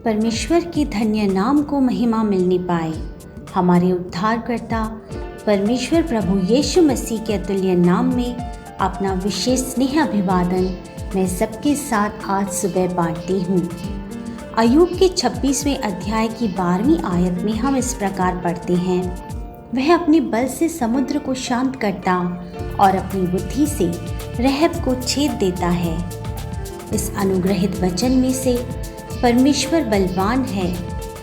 परमेश्वर के धन्य नाम को महिमा मिलने पाए। हमारे उद्धारकर्ता परमेश्वर प्रभु यीशु मसीह के अतुल्य नाम में अपना विशेष स्नेह अभिवादन मैं सबके साथ आज सुबह बांटती हूँ। अय्यूब के 26वें अध्याय की 12वीं आयत में हम इस प्रकार पढ़ते हैं, वह अपने बल से समुद्र को शांत करता और अपनी बुद्धि से रहब को छेद देता है। इस अनुग्रहित वचन में से परमेश्वर बलवान है,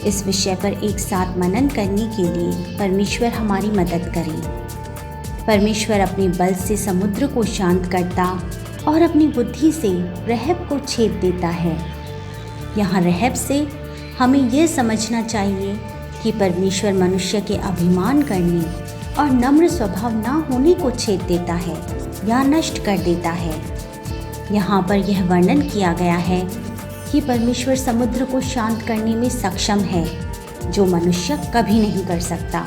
इस विषय पर एक साथ मनन करने के लिए परमेश्वर हमारी मदद करे। परमेश्वर अपने बल से समुद्र को शांत करता और अपनी बुद्धि से रहब को छेद देता है। यहाँ रहब से हमें यह समझना चाहिए कि परमेश्वर मनुष्य के अभिमान करने और नम्र स्वभाव ना होने को छेद देता है या नष्ट कर देता है। यहाँ पर यह वर्णन किया गया है कि परमेश्वर समुद्र को शांत करने में सक्षम है, जो मनुष्य कभी नहीं कर सकता।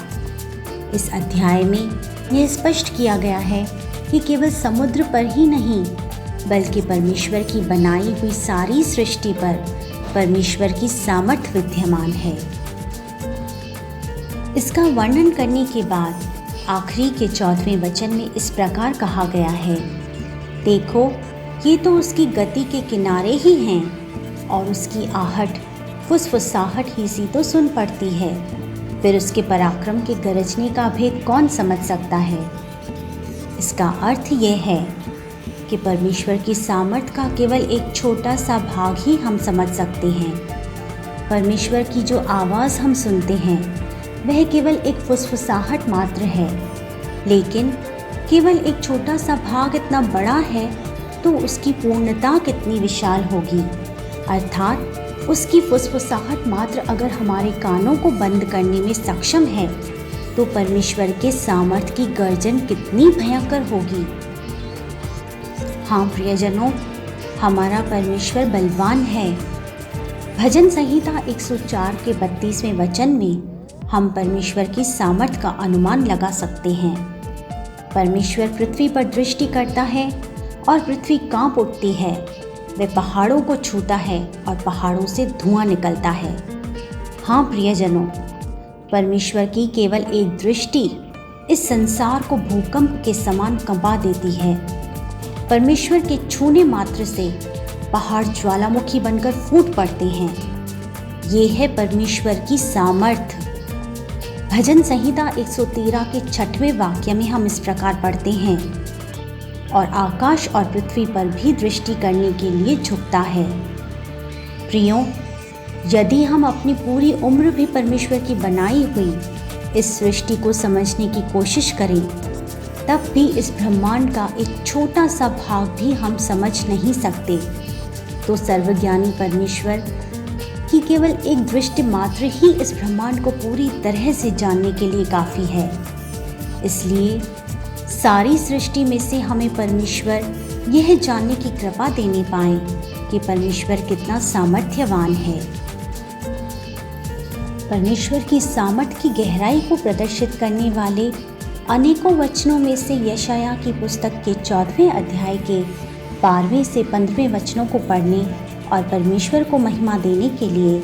इस अध्याय में यह स्पष्ट किया गया है कि केवल समुद्र पर ही नहीं, बल्कि परमेश्वर की बनाई हुई सारी सृष्टि पर परमेश्वर की सामर्थ्य विद्यमान है। इसका वर्णन करने के बाद आखिरी के 14वें वचन में इस प्रकार कहा गया है, देखो ये तो उसकी गति के किनारे ही हैं और उसकी आहट फुसफुसाहट ही सी तो सुन पड़ती है। फिर उसके पराक्रम के गरजने का भेद कौन समझ सकता है। इसका अर्थ यह है कि परमेश्वर की सामर्थ्य का केवल एक छोटा सा भाग ही हम समझ सकते हैं। परमेश्वर की जो आवाज़ हम सुनते हैं वह केवल एक फुसफुसाहट मात्र है, लेकिन केवल एक छोटा सा भाग इतना बड़ा है तो उसकी पूर्णता कितनी विशाल होगी। अर्थात उसकी फुसफुसाहट मात्र अगर हमारे कानों को बंद करने में सक्षम है तो परमेश्वर के सामर्थ्य की गर्जन कितनी भयंकर होगी। हाँ प्रियजनों, हमारा परमेश्वर बलवान है। भजन संहिता 104 के 32वें वचन में हम परमेश्वर की सामर्थ्य का अनुमान लगा सकते हैं। परमेश्वर पृथ्वी पर दृष्टि करता है और पृथ्वी कांप उठती है। वह पहाड़ों को छूता है और पहाड़ों से धुआं निकलता है। हाँ प्रियजनों, परमेश्वर की केवल एक दृष्टि इस संसार को भूकंप के समान कंपा देती है। परमेश्वर के छूने मात्र से पहाड़ ज्वालामुखी बनकर फूट पड़ते हैं। ये है परमेश्वर की सामर्थ्य। भजन संहिता 113 के 6वें वाक्य में हम इस प्रकार पढ़ते हैं, और आकाश और पृथ्वी पर भी दृष्टि करने के लिए झुकता है। प्रियों, यदि हम अपनी पूरी उम्र भी परमेश्वर की बनाई हुई इस सृष्टि को समझने की कोशिश करें, तब भी इस ब्रह्मांड का एक छोटा सा भाग भी हम समझ नहीं सकते, तो सर्वज्ञानी परमेश्वर की केवल एक दृष्टि मात्र ही इस ब्रह्मांड को पूरी तरह से जानने के लिए काफ़ी है। इसलिए सारी सृष्टि में से हमें परमेश्वर यह जानने की कृपा देने पाए कि परमेश्वर कितना सामर्थ्यवान है। परमेश्वर की सामर्थ्य की गहराई को प्रदर्शित करने वाले अनेकों वचनों में से यशाया की पुस्तक के 14वें अध्याय के 12वें से 15वें वचनों को पढ़ने और परमेश्वर को महिमा देने के लिए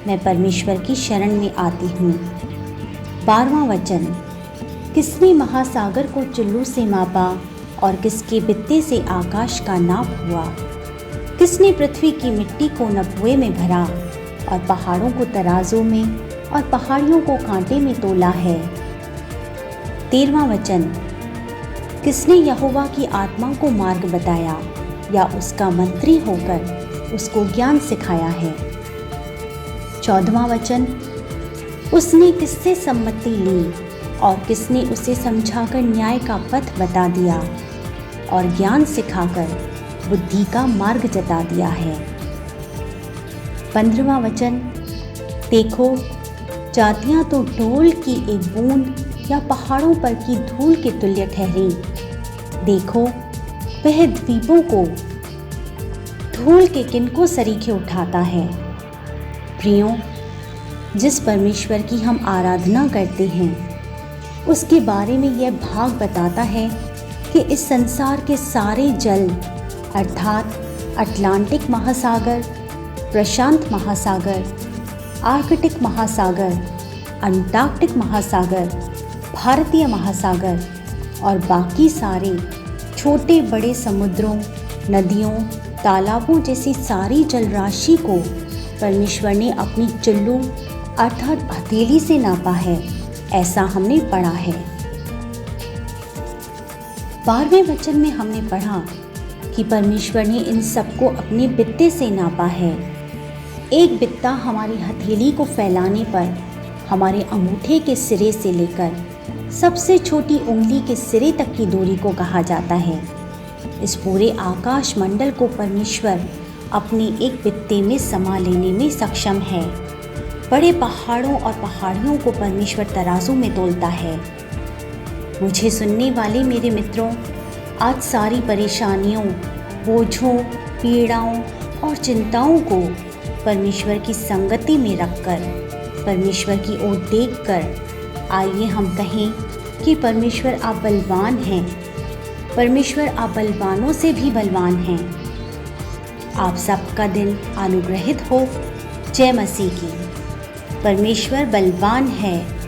मैं परमेश्वर की शरण में आती हूँ। 12वां वचन, किसने महासागर को चुल्लू से मापा और किसके बित्ते से आकाश का नाप हुआ। किसने पृथ्वी की मिट्टी को नपुए में भरा और पहाड़ों को तराजू में और पहाड़ियों को कांटे में तोला है। 13वां वचन, किसने यहोवा की आत्मा को मार्ग बताया या उसका मंत्री होकर उसको ज्ञान सिखाया है। 14वां वचन, उसने किससे सम्मति ली और किसने उसे समझाकर न्याय का पथ बता दिया और ज्ञान सिखाकर बुद्धि का मार्ग जता दिया है। 15वां वचन, देखो जातियां तो ढोल की एक बूंद या पहाड़ों पर की धूल के तुल्य ठहरी। देखो वह द्वीपों को धूल के किनको सरीखे उठाता है। प्रियों, जिस परमेश्वर की हम आराधना करते हैं उसके बारे में यह भाग बताता है कि इस संसार के सारे जल अर्थात अटलांटिक महासागर, प्रशांत महासागर, आर्कटिक महासागर, अंटार्कटिक महासागर, भारतीय महासागर और बाकी सारे छोटे बड़े समुद्रों, नदियों, तालाबों जैसी सारी जलराशि को परमेश्वर ने अपनी चुल्लू अर्थात हथेली से नापा है, ऐसा हमने पढ़ा है। 12वें वचन में हमने पढ़ा कि परमेश्वर ने इन सबको अपने बित्ते से नापा है। एक बित्ता हमारी हथेली को फैलाने पर हमारे अंगूठे के सिरे से लेकर सबसे छोटी उंगली के सिरे तक की दूरी को कहा जाता है। इस पूरे आकाश मंडल को परमेश्वर अपने एक बित्ते में समा लेने में सक्षम है। बड़े पहाड़ों और पहाड़ियों को परमेश्वर तराजू में तोलता है। मुझे सुनने वाले मेरे मित्रों, आज सारी परेशानियों, बोझों, पीड़ाओं और चिंताओं को परमेश्वर की संगति में रखकर, परमेश्वर की ओर देखकर आइए हम कहें कि परमेश्वर आप बलवान हैं। परमेश्वर आप बलवानों से भी बलवान हैं। आप सबका दिन अनुग्रहित हो। जय मसीह की। परमेश्वर बलवान है।